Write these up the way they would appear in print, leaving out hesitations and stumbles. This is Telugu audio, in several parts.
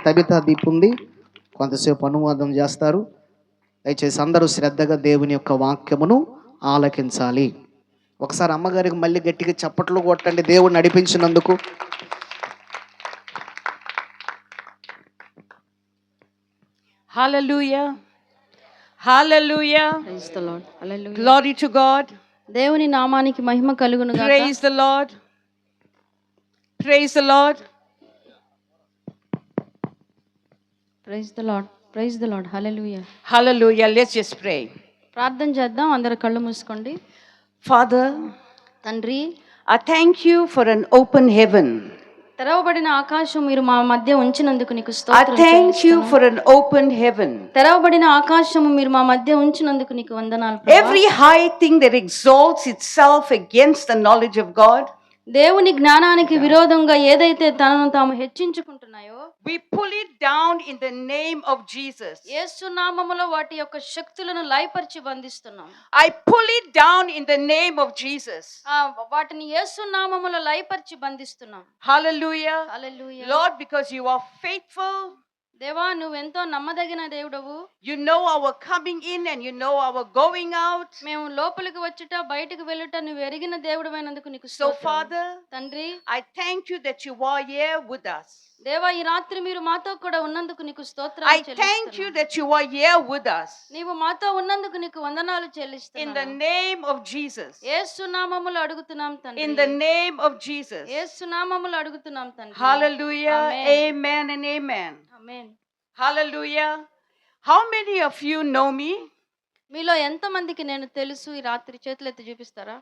తబితా దీప్ ఉంది, కొంతసేపు అనువాదం చేస్తారు. దయచేసి అందరూ శ్రద్ధగా దేవుని యొక్క వాక్యమును ఆలకించాలి. ఒకసారి అమ్మగారికి మళ్ళీ గట్టిగా చప్పట్లు కొట్టండి దేవుడు నడిపించినందుకు. Hallelujah. Hallelujah. Praise the Lord. Hallelujah. Glory to God. దేవుని నామానికి మహిమ కలుగును గాక. Praise the Lord. Praise the Lord. Praise the Lord. Praise the Lord. Hallelujah. Hallelujah. Let's just pray. ప్రార్థన చేద్దాం. అందరూ కళ్ళు మూసుకోండి. Father, తండ్రి, I thank you for an open heaven. తెరవబడిన ఆకాశం మీరు మా మధ్య ఉంచినందుకు నీకు I స్తోత్రం thank you చెల్లిస్తున్నాను. for an open heaven. తెరవబడిన ఆకాశము మీరు మా మధ్య ఉంచినందుకు నీకు వందనాలు ప్రభువా. Every high thing that exalts itself against the knowledge of God, దేవుని జ్ఞానానికి విరోధంగా ఏదైతే తనను తాము హెచ్చించుకుంటున్నాయో we pull it down in the name of Jesus. యేసు నామములో వాటి యొక్క శక్తులను లయపరిచి బంధిస్తున్నాం. I pull it down in the name of Jesus. వాటిని యేసు నామములో లయపరిచి బంధిస్తున్నాం. Hallelujah. Hallelujah. Lord, because you are faithful, దేవా నువ్వెంతో నమ్మదగిన దేవుడవు. you know our coming in and you know our going out. మేము లోపలికి వచ్చుట బయటికి వెళ్ళుట నువ్వు ఎరిగిన దేవుడమైనందుకు నీకు So స్తోత్రం. Father, తండ్రి, I thank you that you are here with us. దేవా ఈ రాత్రి మీరు మాతో కూడా ఉన్నందుకు నీకు I స్తోత్రాలు thank you చెల్లిస్తున్నాను. that you are here with us. నీవు మాతో ఉన్నందుకు నీకు వందనాలు In the చెల్లిస్తున్నాను. name of Jesus. యేసు నామములో అడుగుతున్నాం తండ్రి. In the name of Jesus. యేసు నామములో అడుగుతున్నాం తండ్రి. Hallelujah. Amen. Amen and amen. Amen. Hallelujah. How many of you know me? మీలో ఎంతమందికి నేను తెలుసు? ఈ రాత్రి చేతులు ఎత్తి చూపిస్తారా?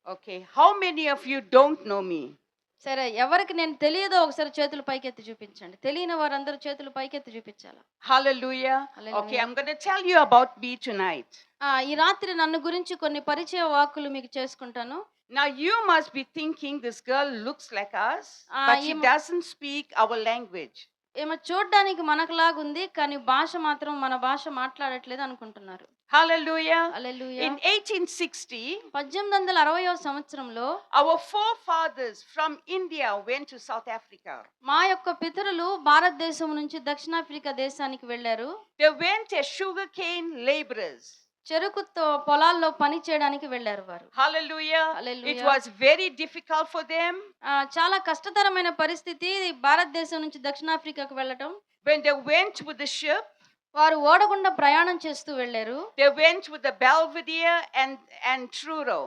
Okay. How many of you don't know me? సరే, ఎవరికి నేను తెలియదో ఒకసారి చేతులు పైకెత్తి చూపించండి. తెలియని వారందరూ చేతులు పైకెత్తి చూపించాలి. Hallelujah. Hallelujah. Okay, I'm going to tell you about me tonight. ఈ రాత్రి నన్ను గురించి కొన్ని పరిచయ వాక్కులు మీకు చేసుకుంటాను. Now you must be thinking this girl looks like us, but she doesn't speak our language. ఏమో చూడడానికి మనకులాగుంది, కానీ భాష మాత్రం మన భాష మాట్లాడట్లేదు అనుకుంటున్నారు. Hallelujah. హల్లెలూయా. In 1860, 1860వ సంవత్సరంలో our forefathers from India went to South Africa. మా యొక్క పితరులు భారతదేశం నుంచి దక్షిణాఫ్రికా దేశానికి వెళ్ళారు. They went as sugarcane laborers. చెరుకుతో పొలాల్లో పని చేయడానికి వెళ్ళారు వారు. Hallelujah. Hallelujah. It was very difficult for them. చాలా కష్టతరమైన పరిస్థితి భారతదేశం నుంచి దక్షిణాఫ్రికాకు వెళ్ళటం. When they went with the ship, వారు ఓడగుండా ప్రయాణం చేస్తూ వెళ్ళారు. they went with the Belvedere and Truro.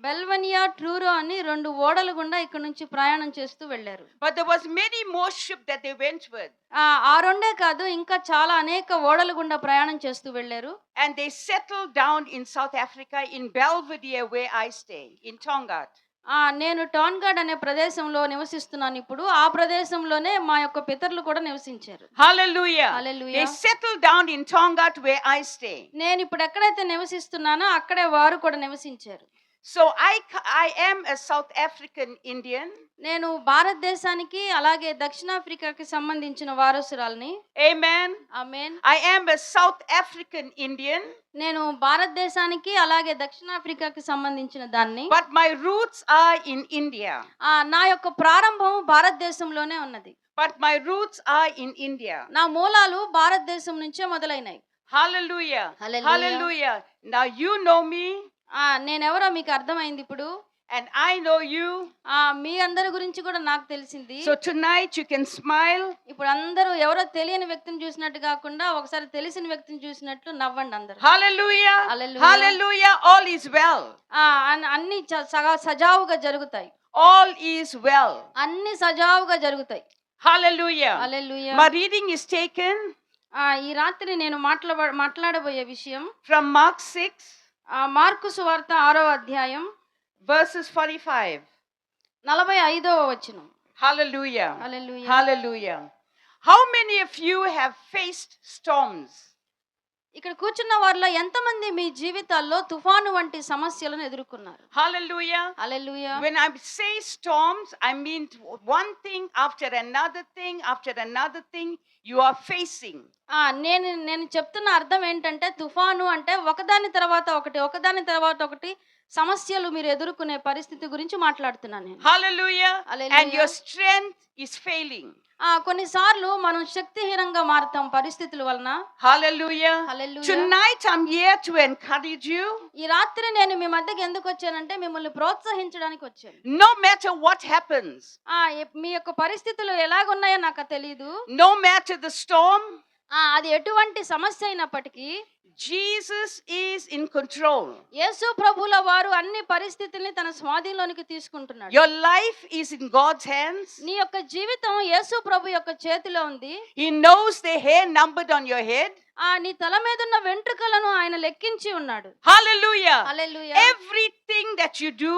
బెల్వనియా, ట్రూరో అని రెండు ఓడల గుండా ఇక్కడ నుంచి ప్రయాణం చేస్తూ వెళ్ళారు. But there was many more ships that they went with. ఆ రెండే కాదు, ఇంకా చాలా అనేక ఓడల గుండా ప్రయాణం చేస్తూ వెళ్ళారు. And they settled down in South Africa in Belvedere where I stay, in Tongaat. నేను టాన్గాడ్ అనే ప్రదేశంలో నివసిస్తున్నాను ఇప్పుడు. ఆ ప్రదేశంలోనే మా యొక్క పితరులు కూడా నివసించారు. Hallelujah. Hallelujah. They settled down in Tongaat where I stay. నేను ఇప్పుడు ఎక్కడైతే నివసిస్తున్నానో అక్కడే వారు కూడా నివసించారు. So I am a South African Indian. నేను భారతదేశానికి అలాగే దక్షిణాఫ్రికాకి సంబంధించిన వారసురాల్ని. Amen. Amen. I am a South African Indian. నేను భారతదేశానికి అలాగే దక్షిణాఫ్రికాకి సంబంధించిన దాన్ని. But my roots are in India. నా యొక్క ప్రారంభం భారతదేశంలోనే ఉన్నది. But my roots are in India. నా మూలాలు భారతదేశం నుంచే మొదలైనాయి. Hallelujah. Hallelujah. Hallelujah. Now you know me. నేనెవరో మీకు అర్థమైంది ఇప్పుడు. And I know you. మీ అందరి గురించి కూడా నాకు తెలిసింది. So tonight you can smile. ఇప్పుడు అందరూ ఎవరో తెలియని వ్యక్తిని చూసినట్టు కాకుండా ఒకసారి తెలిసిన వ్యక్తిని చూసినట్లు నవ్వండి అందరూ. Hallelujah. Hallelujah. Hallelujah. All is well. అన్ని సజావుగా జరుగుతాయి. All is well. అన్ని సజావుగా జరుగుతాయి. Hallelujah. Hallelujah. My reading is taken ఈ రాత్రి నేను మాట్లాడబోయే విషయం from Mark 6 మార్కు సువార్త 6వ అధ్యాయం verses 45. 45వ వచనం. Hallelujah. Hallelujah. Hallelujah. How many of you have faced storms? ఇక్కడ కూర్చున్న వారిలో ఎంతమంది మీ జీవితాల్లో తుఫాను వంటి సమస్యలను ఎదుర్కొన్నారు? Hallelujah. Hallelujah. When I say storms, I mean one thing after another thing after another thing you are facing. నేను చెప్తున్న అర్థం ఏంటంటే, తుఫాను అంటే ఒకదాని తర్వాత ఒకటి సమస్యలు మీరు ఎదుర్కొనే పరిస్థితి గురించి మాట్లాడుతున్నాను నేను. Hallelujah. Hallelujah. And your strength is failing. కొన్నిసార్లు మనం శక్తిహీనంగా మారుతాం పరిస్థితుల వలన. Hallelujah. Hallelujah. Tonight I'm here to encourage you. ఈ రాత్రి నేను మీ మధ్యకి ఎందుకు వచ్చానంటే మిమ్మల్ని ప్రోత్సహించడానికి వచ్చాను. No matter what happens, మీ యొక్క పరిస్థితులు ఎలాగున్నాయో నాకు తెలియదు. no matter the storm, అది ఎటువంటి సమస్య అయినప్పటికీ Jesus is in control. యేసు ప్రభుల వారు అన్ని పరిస్థితుల్ని తన స్వాధీనంలోనికి తీసుకుంటున్నాడు. Your life is in God's hands. నీ యొక్క జీవితం యేసు ప్రభు యొక్క చేతిలో ఉంది. He knows the hair numbered on your head. నీ తల మీద ఉన్న వెంట్రుకలను ఆయన లెక్కించి ఉన్నాడు. Hallelujah. Hallelujah. Everything that you do,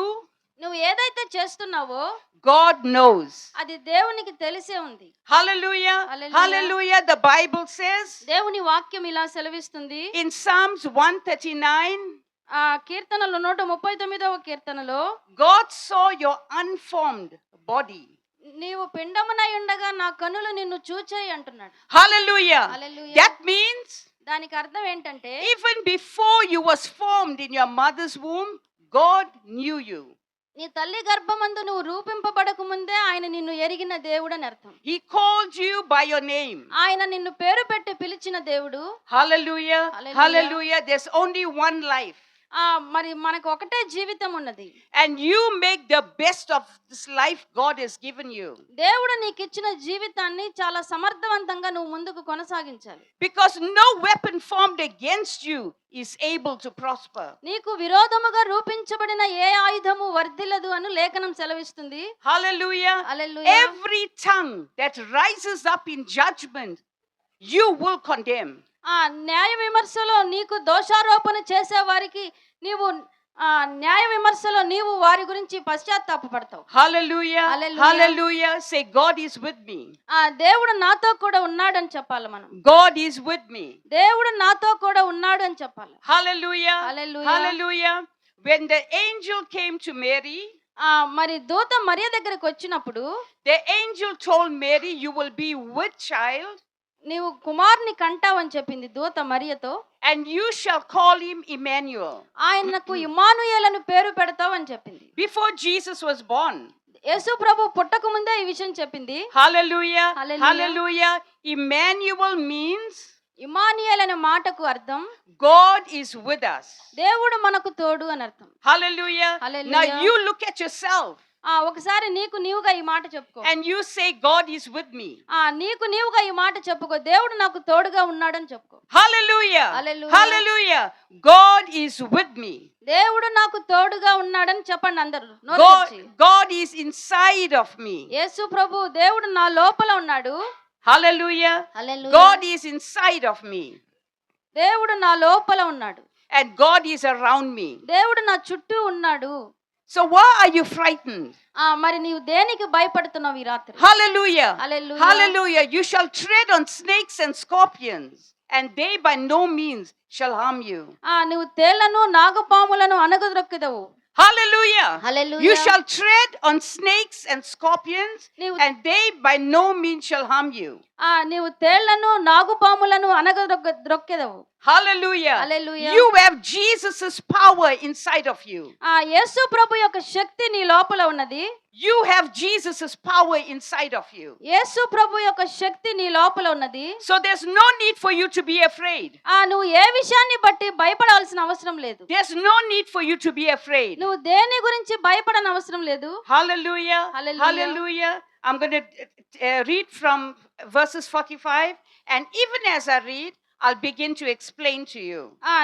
నువ్వు ఏదైతే చేస్తున్నావో God knows. అది దేవునికి తెలిసే ఉంది. Hallelujah. Hallelujah. Hallelujah. The Bible says దేవుని వాక్యం ఇలా సెలవిస్తుంది. in Psalms 139, కీర్తనలో 139వ కీర్తనలో, God saw your unformed body. నీవు పిండమునై ఉండగా నా కన్నులు నిన్ను చూచాయి అంటున్నాడు. Hallelujah. హల్లెలూయా. That means దానికి అర్థం ఏంటంటే even before you was formed in your mother's womb, God knew you. నీ తల్లి గర్భమందు నువ్వు రూపింపబడక ముందే ఆయన నిన్ను ఎరిగిన దేవుడు అని అర్థం. He called you by your name. ఆయన నిన్ను పేరు పెట్టి పిలిచిన దేవుడు. Hallelujah. Hallelujah. Hallelujah. There's only one life. మరి మనకు ఒకటే జీవితం ఉన్నది. And you make the best of this life God has given you. దేవుడు నీకు ఇచ్చిన జీవితాన్ని చాలా సమర్థవంతంగా నువ్వు ముందుకు కొనసాగించాలి. Because no weapon formed against you is able to prosper. నీకు విరోధముగా రూపించబడిన ఏ ఆయుధము వర్ధిల్లదు అని లేఖనం సెలవిస్తుంది. Hallelujah. Hallelujah. Every tongue that rises up in judgment, you will condemn. న్యాయ విమర్శలో నీకు దోషారోపణ చేసే వారికి నీవు న్యాయ విమర్శలో నీవు వారి గురించి పశ్చాత్తాపపడతావు. Hallelujah. Hallelujah. Hallelujah. Say, God is with me. దేవుడు నాతో కూడా ఉన్నాడని చెప్పాలి మనం. God is with me. దేవుడు నాతో కూడా ఉన్నాడు అని చెప్పాలి. Hallelujah. Hallelujah. Hallelujah. When the angel came to Mary, మరి దూత మరియ దగ్గరికి వచ్చినప్పుడు the angel told Mary, you will be with child, నీవు కుమారుని కంటావని చెప్పింది దూత మరియతో. and you shall call him Emmanuel. ఆయనకు ఇమ్మానుయేలను పేరు పెడతావని చెప్పింది. Before Jesus was born. యేసు ప్రభు పుట్టక ముందే ఈ విషయం చెప్పింది. Hallelujah. Hallelujah. Hallelujah. Emmanuel means Emmanuel అనే మాటకు అర్థం God is with us. దేవుడు మనకు తోడు అని అర్థం. Hallelujah. Hallelujah. Now you look at yourself ఒకసారి నీకు నీవుగా ఈ మాట చెప్పుకో. and you say, God is with me. నీకు నీవుగా ఈ మాట చెప్పుకో. దేవుడు నాకు తోడుగా ఉన్నాడని చెప్పుకో. Hallelujah. Hallelujah. Hallelujah. God is with me. దేవుడు నాకు తోడుగా ఉన్నాడని చెప్పండి అందరూ. నోరు తెరిచి. God is inside of me. యేసు ప్రభు దేవుడు నా లోపల ఉన్నాడు. Hallelujah. Hallelujah. God is inside of me. దేవుడు నా లోపల ఉన్నాడు. And God is around me. దేవుడు నా చుట్టూ ఉన్నాడు. So why are you frightened? మరి నీవు దేనికి భయపడుతున్నావు ఈ రాత్రి? Hallelujah. Hallelujah. Hallelujah. You shall tread on snakes and scorpions, and they by no means shall harm you. నువ్వు తేళ్లను నాగపాములను అనగదొక్కెదవు. Hallelujah. Hallelujah. You shall tread on snakes and scorpions, నీవు and they by no means shall harm you. నీవు తేళ్లను నాగుపాములను అనగదొక్కెదవు. Hallelujah. Hallelujah. You have Jesus's power inside of you. యేసు ప్రభు యొక్క శక్తి నీ లోపల ఉన్నది. You have Jesus's power inside of you. యేసు ప్రభు యొక్క శక్తి నీ లోపల ఉన్నది. So there's no need for you to be afraid. నువ్వు ఏ విషయాన్ని బట్టి భయపడాల్సిన అవసరం లేదు. There's no need for you to be afraid. నువ్వు దేని గురించి భయపడని అవసరం లేదు. Hallelujah. Hallelujah. Hallelujah. I'm going to read from verses 45, and even as I read, I'll begin to explain to you.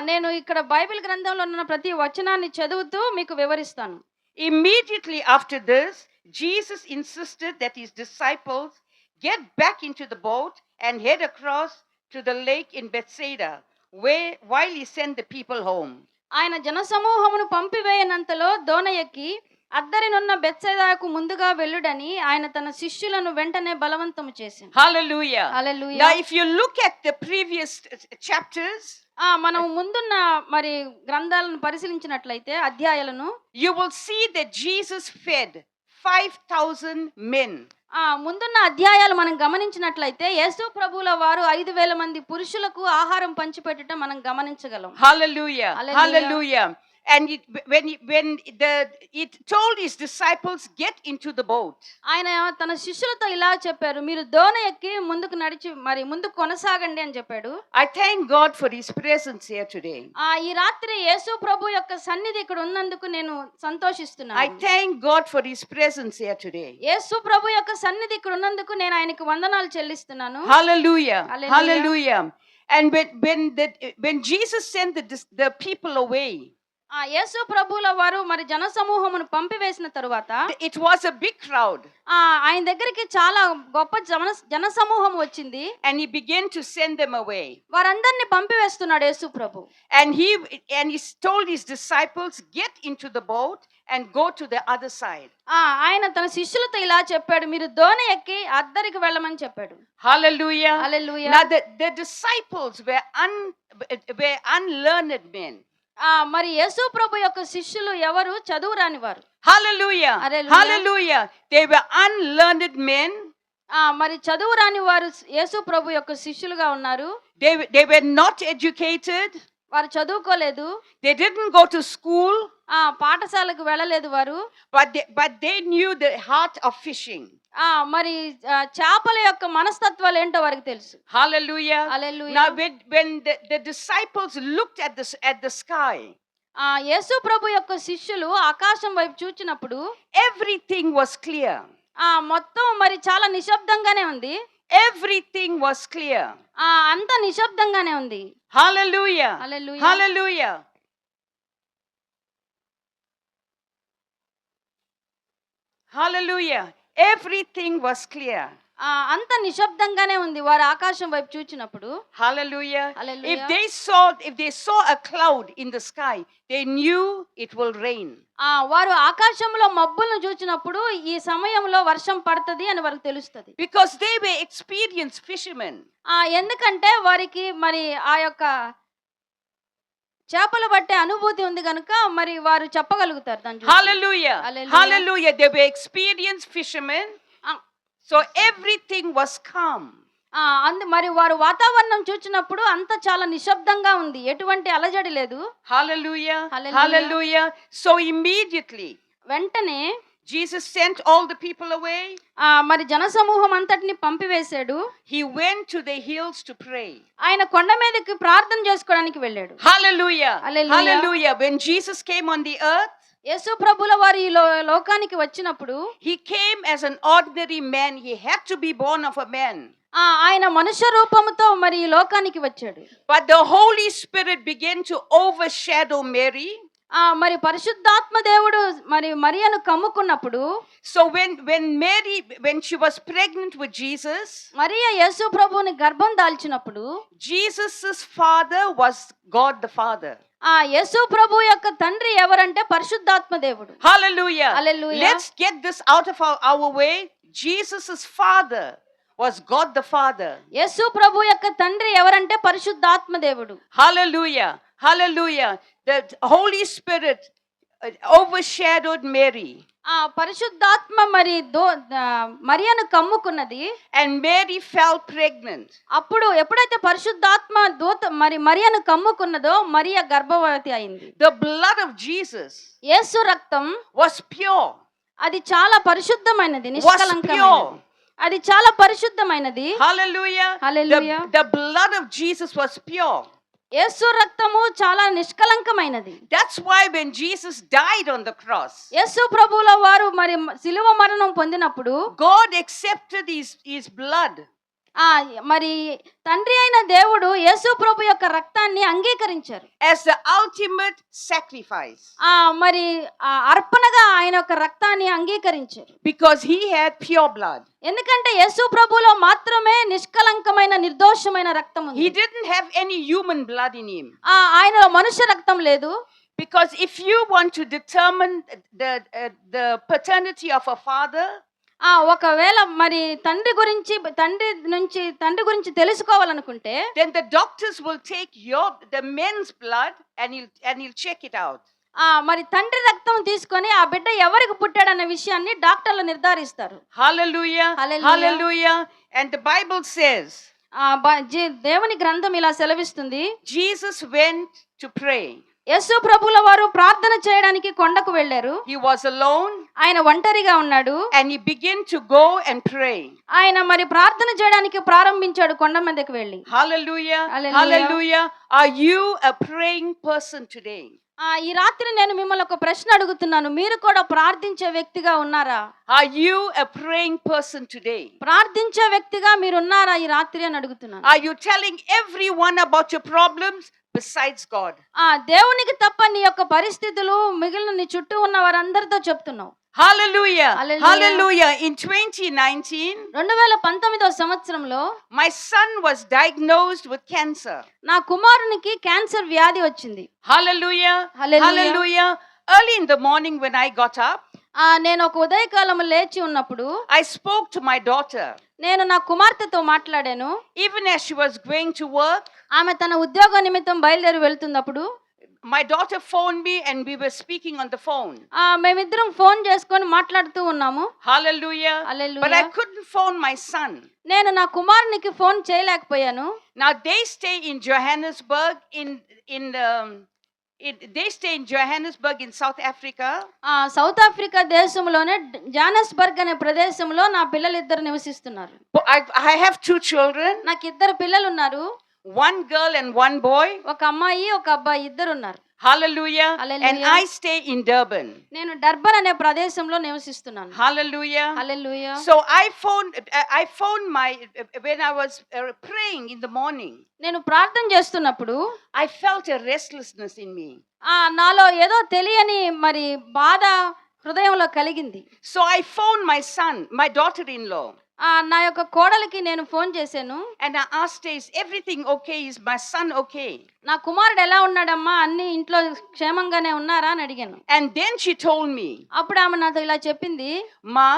నేను ఇక్కడ బైబిల్ గ్రంథంలో ఉన్న ప్రతి వచనాన్ని చదువుతూ మీకు వివరిస్తాను. Immediately after this, Jesus insisted that his disciples get back into the boat and head across to the lake in Bethsaida, while he sent the people home. ఆయన జనసమూహమును పంపివేయనంతలో దోణ ఎక్కి అద్దరినున్న బెత్సైదాకు ముందుగా వెళ్ళుడని ఆయన తన శిష్యులను వెంటనే బలవంతము చేశాడు. Hallelujah. Hallelujah. Now if you look at the previous chapters, మనం ముందున్న మరి గ్రంథాలను పరిశీలించినట్లయితే అధ్యాయాలను, you will see that Jesus fed 5,000 men. ముందున్న అధ్యాయాలు మనం గమనించినట్లయితే యేసు ప్రభువుల వారు 5,000 మంది పురుషులకు ఆహారం పంచిపెట్టడం మనం గమనించగలం. Hallelujah. Hallelujah. Hallelujah. And it told his disciples, get into the boat. ఆయన తన శిష్యులతో ఇలా చెప్పారు, మీరు దోణ ఎక్కి ముందుకు నడిచి మరి ముందుకు కొనసాగండి అని చెప్పాడు. I thank God for his presence here today. ఈ రాత్రి యేసు ప్రభు యొక్క సన్నిధి ఇక్కడ ఉన్నందుకు నేను I సంతోషిస్తున్నాను. thank God for his presence here today. యేసు ప్రభు యొక్క సన్నిధి ఇక్కడ ఉన్నందుకు నేను ఆయనకు వందనాలు చెల్లిస్తున్నాను. Hallelujah. Hallelujah. Hallelujah. And when Jesus sent the people away, యేసు ప్రభువుల వారు మరి జన సమూహమును పంపివేసిన తరువాత it was a big crowd. ఆయన దగ్గరికి చాలా గొప్ప జన సమూహం వచ్చింది. And he began to send them away. వారందరిని పంపివేస్తున్నాడు యేసు ప్రభు. And he told his disciples, get into the boat and go to the other side. ఆయన తన శిష్యులతో ఇలా చెప్పాడు, మీరు దోణి ఎక్కి అద్దరికి వెళ్ళమని చెప్పాడు. Hallelujah. Hallelujah. Now the disciples were unlearned men. మరి యేసు ప్రభు యొక్క శిష్యులు ఎవరు? చదువు రాని వారు. Hallelujah. Hallelujah. Hallelujah. They were unlearned men. మరి చదువు రాని వారు యేసు ప్రభు యొక్క శిష్యులుగా ఉన్నారు. They were not educated. వారు చదువుకోలేదు. They didn't go to school. పాఠశాలకు వెళ్ళలేదు వారు. But they knew the heart of fishing. మరి చేపల యొక్క మనస్తత్వాలు ఏంటో వారికి తెలుసు. Hallelujah. Hallelujah. Now when the disciples looked at the sky, యేసు ప్రభు యొక్క శిష్యులు ఆకాశం వైపు చూచినప్పుడు everything was clear. మొత్తం మరి చాలా నిశ్శబ్దంగానే ఉంది. Everything was clear. అంత నిశ్శబ్దంగానే ఉంది. Hallelujah. Hallelujah. Hallelujah. Hallelujah. Everything was clear. అంత నిశ్శబ్దంగానే ఉంది వారు ఆకాశం వైపు చూచినప్పుడు. Hallelujah. Hallelujah. If they saw a cloud in the sky, they knew it will rain. వారు ఆకాశంలో మబ్బులను చూచినప్పుడు ఈ సమయంలో వర్షం పడుతుంది అని వారికి తెలుస్తుంది. Because they were experienced fishermen. ఎందుకంటే వారికి మరి ఆ యొక్క చేపలు పట్టే అనుభూతి ఉంది కనుక మరి వారు చెప్పగలుగుతారు దాన్ని. Hallelujah. Hallelujah. Hallelujah. They were experienced fishermen. So everything was calm. మరి వారు వాతావరణం చూచినప్పుడు అంత చాలా నిశ్శబ్దంగా ఉంది, ఎటువంటి అలజడి లేదు. Hallelujah. Hallelujah. Hallelujah. So immediately వెంటనే Jesus sent all the people away. మరి జనసమూహం అంతటిని పంపివేశాడు. He went to the hills to pray. ఆయన కొండ మీదకి ప్రార్థన చేసుకోవడానికి వెళ్ళాడు. Hallelujah. Hallelujah. Hallelujah. When Jesus came on the earth, యేసు ప్రభుల వారు ఈ లోకానికి వచ్చినప్పుడు he came as an ordinary man. He had to be born of a man. ఆయన మనుష్య రూపముతో మరి ఈ లోకానికి వచ్చాడు. But the Holy Spirit began to overshadow Mary. మరి పరిశుద్ధాత్మ దేవుడు మరి మరియను కమ్ముకున్నప్పుడు, so when she was pregnant with Jesus, మరియ యేసు ప్రభువుని గర్భం దాల్చినప్పుడు Jesus's father was God the Father. యేసు ప్రభు యొక్క తండ్రి ఎవరంటే పరిశుద్ధాత్మ దేవుడు. Hallelujah. Hallelujah. Let's get this out of our way. Jesus's father was God the Father. యేసు ప్రభు యొక్క తండ్రి ఎవరంటే పరిశుద్ధాత్మ దేవుడు. Hallelujah. Hallelujah. The Holy Spirit overshadowed Mary. పరిశుద్ధాత్మ మరి మరియను కమ్ముకున్నది. And Mary fell pregnant. అప్పుడు ఎప్పుడైతే పరిశుద్ధాత్మ దూత మరి మరియను కమ్ముకున్నదో మరియ గర్భవతి అయింది. The blood of Jesus యేసు రక్తం was pure. అది చాలా పరిశుద్ధమైనది, నిష్కలంకమైనది. అది చాలా పరిశుద్ధమైనది. Hallelujah. Hallelujah. The blood of Jesus was pure. యేసు రక్తము చాలా నిష్కలంకమైనది. That's why when Jesus died on the cross, యేసు ప్రభువుల వారు మరి శిలువ మరణం పొందినప్పుడు God accepted his blood. మరి తండ్రి అయిన దేవుడు యేసు ప్రభు యొక్క రక్తాన్ని అంగీకరించారు as the ultimate sacrifice. మరి అర్పణగా ఆయన యొక్క రక్తాన్ని అంగీకరించారు. Because he had pure blood. ఎందుకంటే యేసు ప్రభులో మాత్రమే నిష్కలంకమైన నిర్దోషమైన రక్తం ఉంది. He didn't have any human blood in him. ఆయనలో మనుష్య రక్తం లేదు. Because if you want to determine the paternity of a father, ఒకవేళ మరి తండ్రి గురించి తెలుసుకోవాలనుకుంటే then the doctors will take the men's blood and he'll check it out. మరి తండ్రి రక్తం తీసుకొని ఆ బిడ్డ ఎవరికి పుట్టాడన్న విషయాన్ని డాక్టర్లు నిర్ధారిస్తారు. Hallelujah. Hallelujah. And the Bible says, దేవుని గ్రంథం ఇలా సెలవిస్తుంది, Jesus went to pray. యేసు ప్రభుల వారు ప్రార్థన చేయడానికి కొండకు వెళ్ళారు. He was alone ఆయన ఒంటరిగా ఉన్నాడు. and he began to go and pray. ఆయన మరి ప్రార్థన చేయడానికి ప్రారంభించాడు కొండ మీదకి వెళ్ళి. Hallelujah. Hallelujah. Hallelujah. Are you a praying person today? ఈ రాత్రి నేను మిమ్మల్ని ఒక ప్రశ్న అడుగుతున్నాను, మీరు కూడా ప్రార్థించే వ్యక్తిగా ఉన్నారా? Are you a praying person today? ప్రార్థించే వ్యక్తిగా మీరు ఉన్నారా ఈ రాత్రి అని అడుగుతున్నాను. Are you telling everyone about your problems besides God? దేవునికి తప్ప నీ యొక్క పరిస్థితులు మిగిలిన నీ చుట్టూ ఉన్న వారందరితో చెప్తున్నావు. Hallelujah. Hallelujah. Hallelujah. In 2019, 2019వ సంవత్సరంలో my son was diagnosed with cancer. నా కుమారునికి క్యాన్సర్ వ్యాధి వచ్చింది. Hallelujah. Hallelujah. Hallelujah. Early in the morning when I got up, నేను ఒక ఉదయకాలము లేచి ఉన్నప్పుడు I spoke to my daughter. నేను నా కుమార్తెతో మాట్లాడాను. Even as she was going to work, ఆమె తన ఉద్యోగ నిమిత్తం బయలుదేరి వెళ్తున్నప్పుడు my daughter phoned me and we were speaking on the phone. మేమిద్దరం ఫోన్ చేసుకొని మాట్లాడుతూ ఉన్నాము. Hallelujah. Hallelujah. But I couldn't phone my son. నేను నా కుమారునికి ఫోన్ చేయలేకపోయాను. Now they stay in Johannesburg they stay in Johannesburg in South Africa. South Africa దేశంలోనే జానస్బర్గ్ అనే ప్రదేశంలో నా పిల్లలిద్దరు నివసిస్తున్నారు. I have 2 children. నాకు ఇద్దరు పిల్లలు ఉన్నారు. 1 girl and 1 boy. ఒక అమ్మాయి ఒక అబ్బాయి ఇద్దరు ఉన్నారు. Hallelujah. Hallelujah. And I stay in Durban. నేను డర్బన్ అనే ప్రదేశంలో నివసిస్తున్నాను. Hallelujah. Hallelujah. So I phoned when I was praying in the morning. నేను ప్రార్థన చేస్తున్నప్పుడు I felt a restlessness in me. నాలో ఏదో తెలియని మరి బాధ హృదయంలో కలిగింది. So I phoned my son, my daughter-in-law. నా యొక్క కోడలికి నేను ఫోన్ చేశాను. And I asked her, is everything okay? Is my son okay? నా కుమారుడు ఎలా ఉన్నాడమ్మా, అన్ని ఇంట్లో క్షేమంగానే ఉన్నారా అని అడిగాను. And then she told me, అప్పుడు ఆమె నాతో ఇలా చెప్పింది, Ma,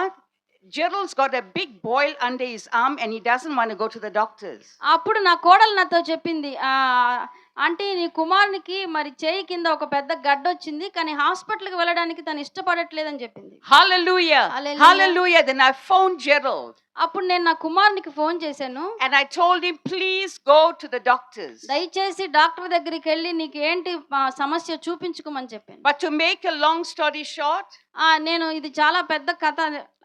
Gerald's got a big boil under his arm and he doesn't want to go to the doctors. అప్పుడు నా కోడలు నాతో చెప్పింది, ఆంటీ నీ కుమారునికి మరి చేయి కింద ఒక పెద్ద గడ్డ వచ్చింది, కానీ హాస్పిటల్కి వెళ్ళడానికి తను ఇష్టపడట్లేదని చెప్పింది. Hallelujah. Hallelujah. Hallelujah. Then I phoned Gerald. అప్పుడు నేను నా కుమారునికి ఫోన్ చేశాను. And I told him, please go to the doctors. దయచేసి డాక్టర్ దగ్గరికి వెళ్ళి నీకు ఏంటి సమస్య చూపించుకోమని చెప్పాను. But to make a long story short, నేను ఇది చాలా పెద్ద కథ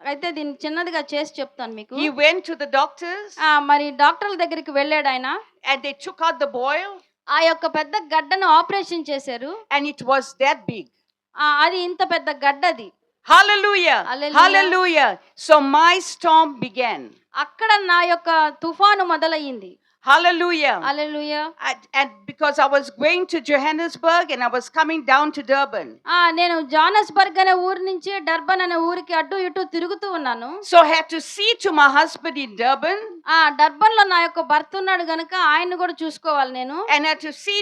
అయితే దీన్ని చిన్నదిగా చేసి చెప్తాను మీకు. he went to the doctors మరి డాక్టర్ల దగ్గరికి వెళ్ళాడు ఆయన. and they took out the boil. ఆ యొక్క పెద్ద గడ్డను ఆపరేషన్ చేశారు. And it was that big. అది ఇంత పెద్ద గడ్డది. Hallelujah. Hallelujah. Hallelujah. So my storm began. అక్కడ నా యొక్క తుఫాను మొదలయ్యింది. Hallelujah. Hallelujah. And because I was going to Johannesburg and I was coming down to Durban. నేను జానస్బర్గ్ అనే ఊరు నుంచి డర్బన్ అనే ఊరికి అటు ఇటు తిరుగుతూ ఉన్నాను. So I had to see to my husband in Durban. Durban లో నా యొక్క భర్త ఉన్నాడు గనుక ఆయన్ని కూడా చూసుకోవాలి నేను. And I had to see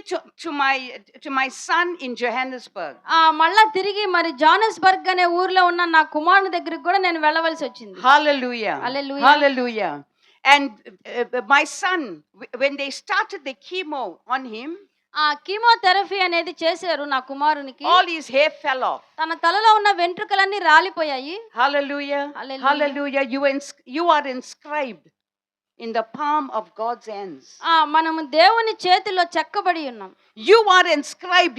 to my son in Johannesburg. మళ్ళా తిరిగి మరి జానస్బర్గ్ అనే ఊర్లో ఉన్న నా కుమారుని దగ్గరికి కూడా నేను వెళ్ళవలసి వచ్చింది. Hallelujah. Hallelujah. Hallelujah. And my son, when they started the chemo on him, chemotherapy అనేది చేశారు నా కుమారునికి. all his hair fell off. తన తలలో ఉన్న వెంట్రుకలన్నీ రాలిపోయాయి. Hallelujah. Hallelujah. Hallelujah. You are inscribed in the palm of God's hands. మనము దేవుని చేతిలో చెక్కబడి ఉన్నాం. You are inscribed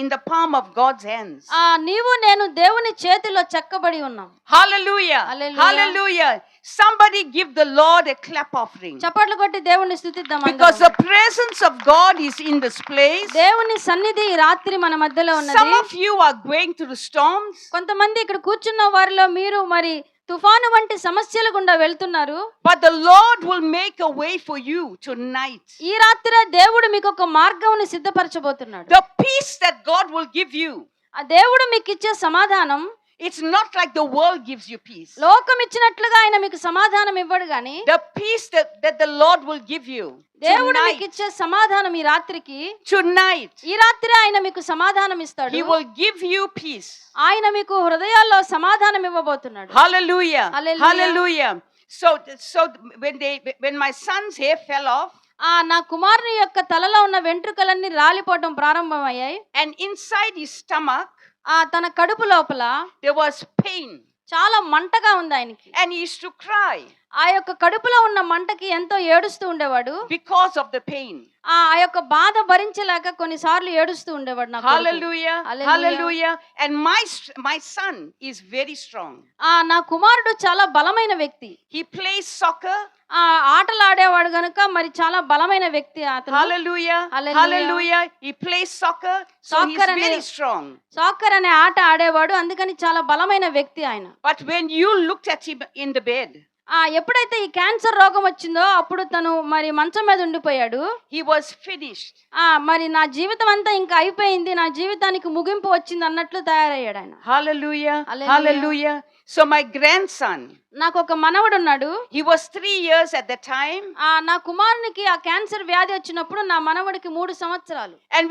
in the palm of God's hands. నీవు నేను దేవుని చేతిలో చెక్కబడి ఉన్నాం. Hallelujah. Hallelujah. Hallelujah. Somebody give the Lord a clap offering. చప్పట్లు కొట్టి దేవుని స్తుతిద్దాం. Because the presence of God is in this place. దేవుని సన్నిధి ఈ రాత్రి మన మధ్యలో ఉన్నది. Some of you are going through storms. కొంతమంది ఇక్కడ కూర్చున్న వారిలో మీరు మరి తుఫాను వంటి సమస్యల గుండా వెళ్తున్నారు. But the Lord will make a way for you tonight. ఈ రాత్రి దేవుడు మీకు ఒక మార్గమును సిద్ధపరచబోతున్నాడు. The peace that God will give you. ఆ దేవుడు మీకు ఇచ్చే సమాధానం, it's not like the world gives you peace. లోకం ఇచ్చినట్లుగా ఆయన మీకు సమాధానం ఇవ్వడు గాని, The peace that the Lord will give you దేవుడు మీకు tonight. ఇచ్చే సమాధానం ఈ రాత్రికి, Tonight ఈ రాత్రి ఆయన మీకు సమాధానం ఇస్తాడు. He will give you peace. ఆయన మీకు హృదయాల్లో సమాధానం ఇవ్వబోతున్నాడు. Hallelujah. Hallelujah. Hallelujah. So when my son's hair fell off, నా కుమారుని యొక్క తలలో ఉన్న వెంట్రుకలన్నీ రాలిపోవడం ప్రారంభమయ్యాయి. and inside his stomach తన కడుపు లోపల there was pain, చాలా మంటగా ఉంది ఆయనకి. and he used to cry. ఆ యొక్క కడుపులో ఉన్న మంటకి ఎంతో ఏడుస్తూ ఉండేవాడు. because of the pain. ఆ యొక్క బాధ భరించలేక కొన్నిసార్లు ఏడుస్తూ ఉండేవాడు నా కొడుకు. Hallelujah. Hallelujah. Hallelujah. And my son is very strong. నా కుమారుడు చాలా బలమైన వ్యక్తి. He plays soccer. ఆటలు ఆడేవాడు గనుక మరి చాలా బలమైన వ్యక్తి అతను. Hallelujah. Hallelujah. Hallelujah. He plays soccer. So he's Soccer very ane- strong. Soccer అనే ఆట ఆడేవాడు, అందుకని చాలా బలమైన వ్యక్తి ఆయన. But when you looked at him in the bed, ఎప్పుడైతే ఈ క్యాన్సర్ రోగం వచ్చిందో అప్పుడు తను మరి మంచం మీద ఉండిపోయాడు. he was finished. మరి నా జీవితం అంతా ఇంకా అయిపోయింది, నా జీవితానికి ముగింపు వచ్చింది అన్నట్లు తయారయ్యాడు ఆయన. Hallelujah. Hallelujah. Hallelujah. So my grandson, నాకు ఒక మనవడు ఉన్నాడు. he was 3 years at that time. నా కుమారునికి ఆ క్యాన్సర్ వ్యాధి వచ్చినప్పుడు నా మనవడికి 3 సంవత్సరాలు. And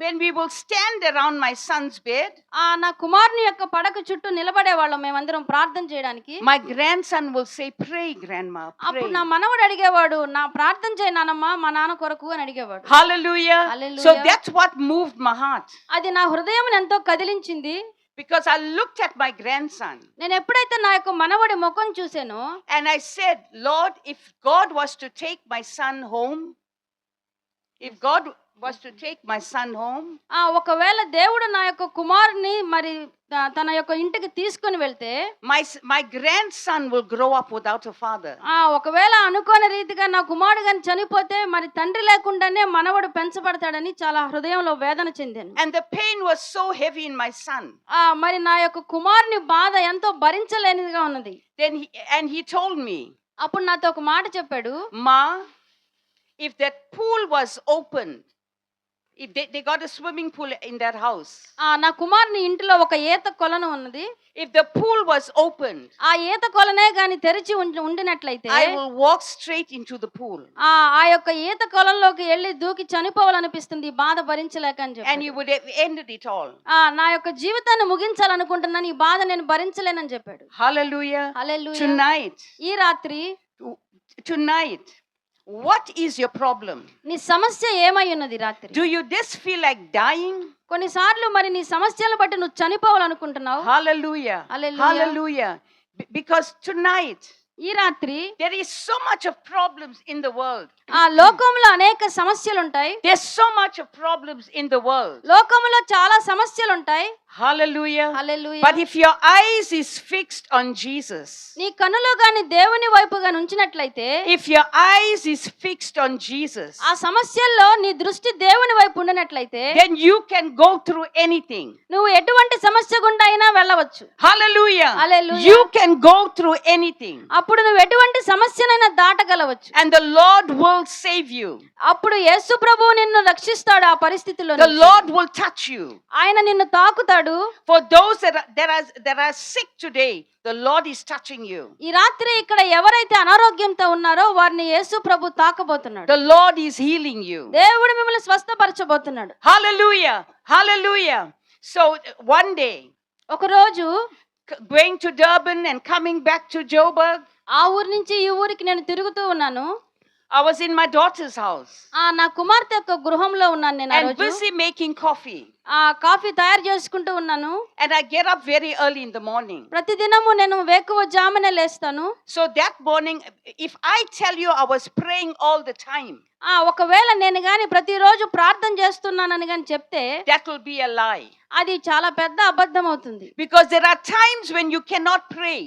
when we will stand around my son's bed, నా కుమారుని యొక్క పడక చుట్టూ నిలబడే వాళ్ళం మేమందరం ప్రార్థన చేయడానికి. my grandson will say, "Pray, grandma, pray." అప్పుడు నా మనవడు అడిగేవాడు, నా ప్రార్థన చేయి నానమ్మ మా నాన్న కొరకు అని అడిగేవాడు. Hallelujah. Hallelujah. So that's what moved my heart. అది నా హృదయం ఎంతో కదిలించింది. Because I looked at my grandson నేను ఎప్పుడైతే నా యొక్క మనవడి ముఖం చూసానో and I said, "Lord, if God was to take my son home, if God was to take my son home, ఒకవేళ దేవుడు నా యొక్క కుమారుని మరి తన యొక్క ఇంటికి తీసుకొని వెళ్తే my grandson will grow up without a father." ఒకవేళ అనుకోని రీతిగా నా కుమారుడు గాని చనిపోతే మరి తండ్రి లేకుండానే మనవడు పెంచబడతాడని చాలా హృదయంలో వేదన చెందాను. And the pain was so heavy in my son. మరి నా యొక్క కుమారుని బాధ ఎంతో భరించలేనిదిగా ఉన్నది. Then he told me, అప్పుడు నాతో ఒక మాట చెప్పాడు, "Ma, if that pool was opened, if they got a swimming pool in their house, నా కుమారుని ఇంటిలో ఒక ఈత కొలను ఉన్నది. if the pool was opened, ఆ ఈత కొలనే గాని తెరిచి ఉండినట్లయితే I will walk straight into the pool." ఆ యొక్క ఈత కొలంలోకి వెళ్ళి దూకి చనిపోవాలనిపిస్తుంది ఈ బాధ భరించలేక అని And చెప్పాడు. you would have ended it all. నా యొక్క జీవితాన్ని ముగించాలనుకుంటున్నాను, ఈ బాధ నేను భరించలేనని చెప్పాడు. Hallelujah. హల్లెలూయా. Tonight, ఈ రాత్రి what is your problem? నీ సమస్య ఏమై ఉన్నది రాత్రి? Do you just feel like dying? కొన్నిసార్లు మరి నీ సమస్యలను బట్టి నువ్వు చనిపోవాలనుకుంటున్నావు. Hallelujah. Hallelujah. Hallelujah. Because tonight ఈ రాత్రి there is so much of problems in the world. లోకంలో అనేక సమస్యలు ఉంటాయి. There's so much of problems in the world. లోకంలో చాలా సమస్యలు ఉంటాయి. Hallelujah. Hallelujah. But if your eyes is fixed on Jesus, నీ కన్నులు గాని దేవుని వైపుగా ఉంచినట్లయితే, if your eyes is fixed on Jesus, ఆ సమస్యల్లో నీ దృష్టి దేవుని వైపు ఉండినట్లయితే, then you can go through anything. నువ్వు ఎటువంటి సమస్య గుండా అయినా వెళ్ళవచ్చు. Hallelujah. Hallelujah. You can go through anything. అప్పుడు నువ్వు ఎటువంటి సమస్యనైనా దాటగలవచ్చు. And the Lord will save you. అప్పుడు యేసు ప్రభువు నిన్ను రక్షిస్తాడు ఆ పరిస్థితిలో. The Lord will touch you. ఆయన నిన్ను తాకుతాడు. For those that are sick today, the Lord is touching you. ఈ రాత్రి ఇక్కడ ఎవరైతే అనారోగ్యంతో ఉన్నారో వారిని యేసు ప్రభు తాకబోతున్నాడు. The Lord is healing you. దేవుడు మిమ్మల్ని స్వస్థపరచబోతున్నాడు. Hallelujah. Hallelujah. So one day, ఒక రోజు going to Durban and coming back to Joburg, ఆ ఊరి నుంచి ఈ ఊరికి నేను తిరుగుతూ ఉన్నాను. I was in my daughter's house నా కుమార్తె యొక్క గృహంలో ఉన్నాను నేను ఆ and రోజు. busy making coffee. కాఫీ తయారు చేసుకుంటూ ఉన్నాను. And I get up very early in the morning. ప్రతిదినము నేను వేకువజామునే లేస్తాను. So that morning, if I tell you I was praying all the time, ఒకవేళ నేను గాని ప్రతిరోజు ప్రార్థన చేస్తున్నానని గాని చెప్తే that will be a lie. అది చాలా పెద్ద అబద్ధం అవుతుంది. Because there are times when you cannot pray.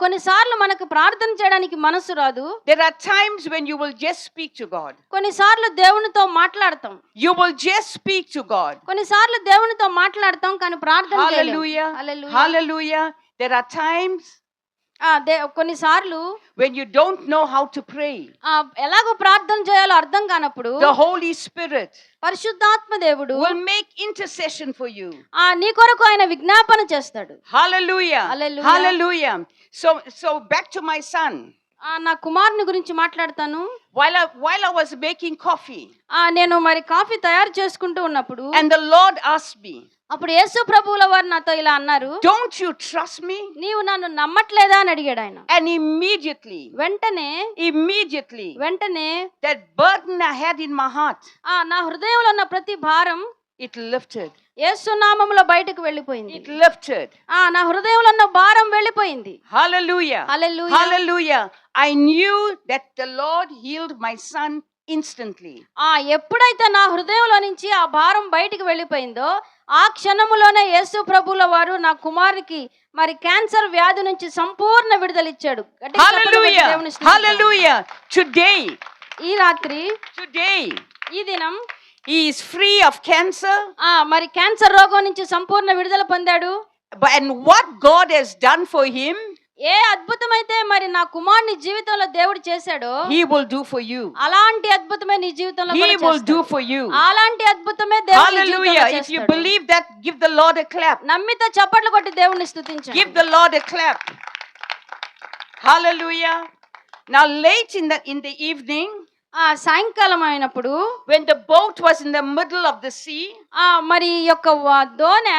కొన్నిసార్లు మనకు ప్రార్థన చేయడానికి మనసు రాదు. There are times when you will just speak to God. కొన్నిసార్లు దేవునితో మాట్లాడతాం. You will just speak to God. కొన్నిసార్లు దేవునితో మాట్లాడతాం కానీ ప్రార్థన చేయలేం. Hallelujah. Hallelujah. Hallelujah. There are times కొన్నిసార్లు when you don't know how to pray. ఎలాగో ప్రార్థన చేయాలో అర్థం కానప్పుడు The Holy Spirit పరిశుద్ధాత్మ దేవుడు will make intercession for you. నీ కొరకు ఆయన విజ్ఞాపన చేస్తాడు. Hallelujah. Hallelujah. Hallelujah. So back to my son. నా కుమారుని గురించి మాట్లాడతాను. While I was making coffee, నేను మరి కాఫీ తయారు చేసుకుంటూ ఉన్నప్పుడు and the Lord asked me, అప్పుడు యేసు ప్రభువుల వారు నాతో ఇలా అన్నారు, "Don't you trust me?" నీవు నన్ను నమ్మట్లేదా అని అడిగాడు ఆయన. And immediately వెంటనే that burden I had in my heart, నా హృదయంలో ఉన్న ప్రతి భారం it lifted. యేసు నామములో బయటకు వెళ్ళిపోయింది. It lifted. నా హృదయంలో ఉన్న భారం వెళ్ళిపోయింది. వెళ్ళిపోయింది. Hallelujah. Hallelujah. Hallelujah. I knew that the Lord healed my son instantly. ఎప్పుడైతే నా హృదయంలో నుంచి ఆ భారం బయటికి వెళ్ళిపోయిందో ఆ క్షణములోనే యేసు ప్రభుల వారు నా కుమారునికి మరి క్యాన్సర్ వ్యాధి నుంచి సంపూర్ణ విడుదల ఇచ్చాడు. గట్టిగా చప్పట్లు కొట్టి Hallelujah. దేవుని స్తుతిద్దాం. Hallelujah. ఈ రాత్రి Today, ఈ దినం he is free of cancer. మరి క్యాన్సర్ రోగం నుంచి సంపూర్ణ విడుదల పొందాడు. And what God has done for him, ఏ అద్భుతమైతే మరి నా కుమారుని జీవితంలో దేవుడు చేశాడో he will do for you. అలాంటి అద్భుతమే నీ జీవితంలో He కూడా will చేస్తాడు. do for you. అలాంటి అద్భుతమే దేవుడు నీ జీవితంలో Hallelujah. If you చేస్తాడు. believe that, give the Lord a clap. నమ్మితే చప్పట్లు కొట్టి దేవుని స్తుతించండి. Give the Lord a clap. Hallelujah. Now late in the evening, సాయంకాలం అయినప్పుడు when the boat was in the middle of the sea, మరి ఈ యొక్క దోణి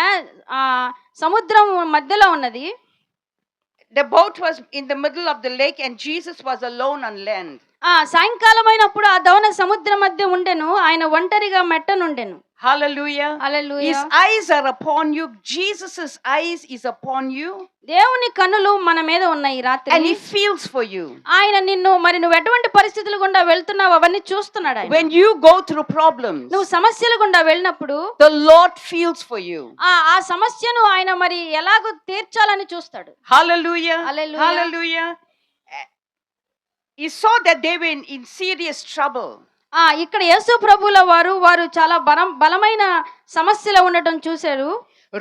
సముద్రం మధ్యలో ఉన్నది. the boat was in the middle of the lake and Jesus was alone on land. సాయంకాలం అయినప్పుడు ఆ దోణి సముద్రం మధ్య ఉండెను, ఆయన ఒంటరిగా మెట్టనుండెను. Hallelujah. Hallelujah. His eyes are upon you. Jesus's eyes is upon you. దేవుని కన్నులు మన మీద ఉన్నాయి ఈ రాత్రి. And he feels for you. ఆయన నువ్వు ఎటువంటి పరిస్థితులు గుండా వెళ్తున్నావు అవన్నీ చూస్తున్నాడు ఆయన. When you go through problems, నువ్వు సమస్యలు గుండా వెళ్ళినప్పుడు the Lord feels for you. ఆ సమస్యను ఆయన మరి ఎలాగో తీర్చాలని చూస్తాడు. Hallelujah. Hallelujah. Hallelujah. He saw that they were in serious trouble. ఇక్కడ యేసు ప్రభుల వారు చాలా బలమైన సమస్యలో ఉండటం చూశారు.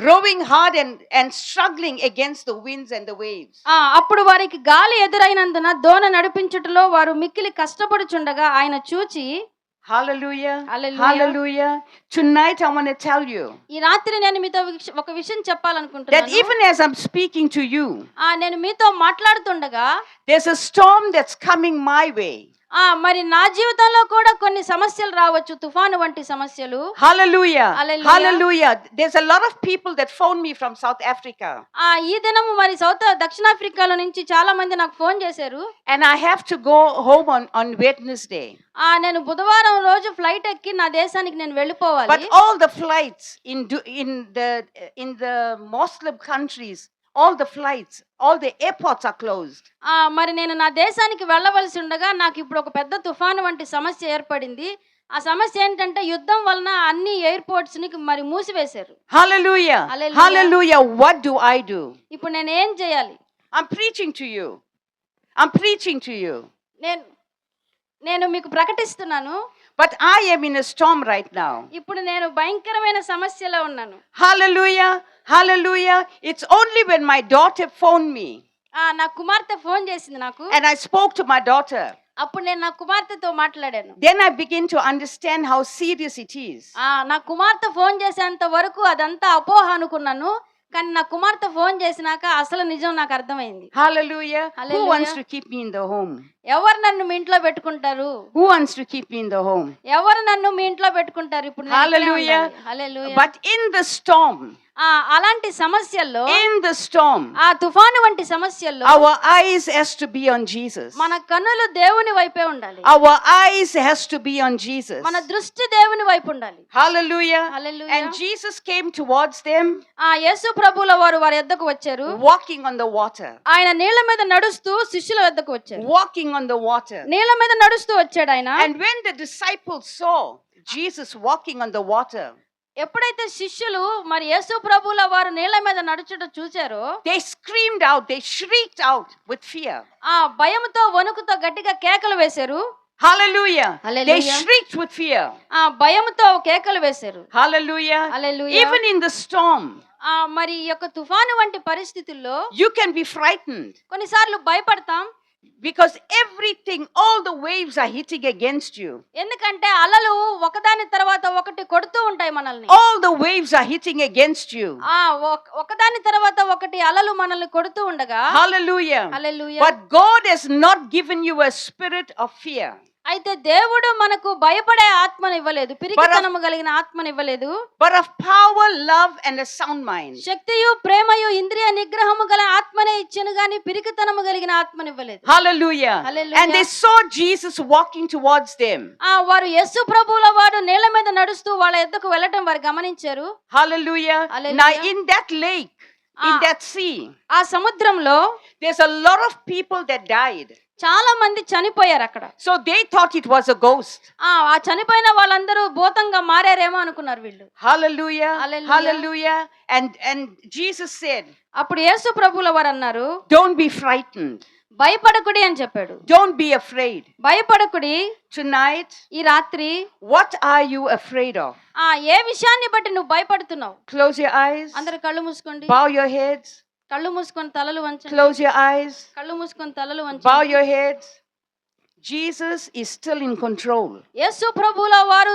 Rowing hard and struggling against the winds and the waves. అప్పుడు వారికి గాలి ఎదురైనందున దోణ నడిపించుటలో వారు మిక్కిలి కష్టపడుచుండగా ఆయన చూచి Hallelujah. Hallelujah. Hallelujah. Tonight I want to tell you ఈ రాత్రి నేను మీతో ఒక విషయం that చెప్పాలనుకుంటున్నాను. even as I'm speaking to you, నేను మీతో మాట్లాడుతుండగా there's a storm that's coming my way. మరి నా జీవితంలో కూడా కొన్ని సమస్యలు రావచ్చు, తుఫాను వంటి సమస్యలు. Hallelujah. Hallelujah. Hallelujah. There's a lot of people that phone me from South Africa. ఈ దినము మరి దక్షిణాఫ్రికాలో నుంచి చాలా మంది నాకు ఫోన్ చేశారు. And I have to go home on Wednesday. నేను బుధవారం రోజు ఫ్లైట్ ఎక్కి నా దేశానికి నేను వెళ్ళిపోవాలి. But all the flights in the Muslim countries, all the flights, all the airports are closed. మరి నేను నా దేశానికి వెళ్ళవలసి ఉండగా నాకు ఇప్పుడు ఒక పెద్ద తుఫాను వంటి సమస్య ఏర్పడింది. ఆ సమస్య ఏంటంటే యుద్ధం వలన అన్ని ఎయిర్పోర్ట్స్ ని మరి మూసివేశారు. Hallelujah. Hallelujah. Hallelujah. What do I do? ఇప్పుడు నేను ఏం చేయాలి? I'm preaching to you. I'm preaching to you. నేను మీకు ప్రకటిస్తున్నాను. But I am in a storm right now. ఇప్పుడు నేను భయంకరమైన సమస్యలో ఉన్నాను. Hallelujah. Hallelujah. It's only when my daughter phoned me. నా కుమార్తె ఫోన్ చేసింది నాకు. And I spoke to my daughter. అప్పుడు నేను నా కుమార్తెతో మాట్లాడాను. Then I begin to understand how serious it is. నా కుమార్తె ఫోన్ చేసేంత వరకు అదంతా అపోహ అనుకున్నాను. కానీ నా కుమార్తె ఫోన్ చేసినాక అసలు నిజం నాకు అర్థమైంది. Hallelujah. Hallelujah. Who wants to keep me in the home? ఎవరు నన్ను మీ ఇంట్లో పెట్టుకుంటారు? Who wants to keep me in the home? ఎవరు నన్ను మీ ఇంట్లో పెట్టుకుంటారు? ఇప్పుడు నేను ఇక్కడే Hallelujah. ఉండాలి. Hallelujah. But in the storm, అలాంటి సమస్యల్లో, in the storm, ఆ తుఫాను వంటి సమస్యల్లో our eyes has to be on Jesus. మన కన్నులు దేవుని వైపే ఉండాలి. Our eyes has to be on Jesus. మన దృష్టి దేవుని వైపు ఉండాలి. Hallelujah. Hallelujah. And Jesus came towards them, యేసు ప్రభుల వారి యొద్దకు వచ్చారు. walking on the water. ఆయన నీళ్ల మీద నడుస్తూ శిష్యుల వద్దకు వచ్చారు. Walking on the water. నీళ్ల మీద నడుస్తూ వచ్చాడు ఆయన. And when the disciples saw Jesus walking on the water, ఎప్పుడైతే శిష్యులు మరి యేసు ప్రభుల వారు నీళ్ల మీద నడుచుట చూచారో they screamed out, they shrieked out with fear. భయముతో వణుకుతో గట్టిగా కేకలు వేశారు. Hallelujah. Hallelujah. They shrieked with fear. భయముతో కేకలు వేశారు. Hallelujah. Hallelujah. Even in the storm, మరి ఈ యొక్క తుఫాను వంటి పరిస్థితుల్లో you can be frightened కొన్నిసార్లు భయపడతాం. because everything, all the waves are hitting against you. ఎందుకంటే అలలు ఒకదాని తర్వాత ఒకటి కొడుతూ ఉంటాయి మనల్ని. All the waves are hitting against you. ఒకదాని తర్వాత ఒకటి అలలు మనల్ని కొడుతూ ఉండగా. Hallelujah. Hallelujah. But God has not given you a spirit of fear. అయితే దేవుడు మనకు భయపడే ఆత్మను ఇవ్వలేదు, పిరికితనము కలిగిన ఆత్మను ఇవ్వలేదు. But of power, love and a sound mind. శక్తియు ప్రేమయు ఇంద్రియ నిగ్రహము గల ఆత్మనే ఇచ్చెను గాని పిరికితనము కలిగిన ఆత్మను ఇవ్వలేదు. Hallelujah. Hallelujah. And they saw Jesus walking towards them. వారు యేసు ప్రభువుల వారు నీళ్ల మీద నడుస్తూ వాళ్ళ యొద్దకు వెళ్ళటం వారు గమనించారు. Hallelujah. Hallelujah. Now in that lake, in Ah. that sea. ఆ సముద్రంలో There's a lot of people that died. చాలా మంది చనిపోయారు అక్కడ. So they thought it was a ghost. ఆ చనిపోయిన వాళ్ళందరూ భూతంగా మారారేమో అనుకున్నారు వీళ్ళు. Hallelujah. Hallelujah. Hallelujah. And Jesus said, అప్పుడు యేసు ప్రభువుల వారు అన్నారు, don't be frightened. భయపడకుడి అని చెప్పాడు. Don't be afraid. భయపడకుడి. Tonight, ఈ రాత్రి what are you afraid of? ఏ విషయాన్ని బట్టి నువ్వు భయపడుతున్నావు? Close your eyes. అందరు కళ్ళు మూసుకోండి. Bow your heads. కళ్ళు మూసుకొని తలలు వంచండి. Close your eyes. కళ్ళు మూసుకొని తలలు Bow వంచండి. your heads. Jesus is still in control. యేసు ప్రభువుల వారు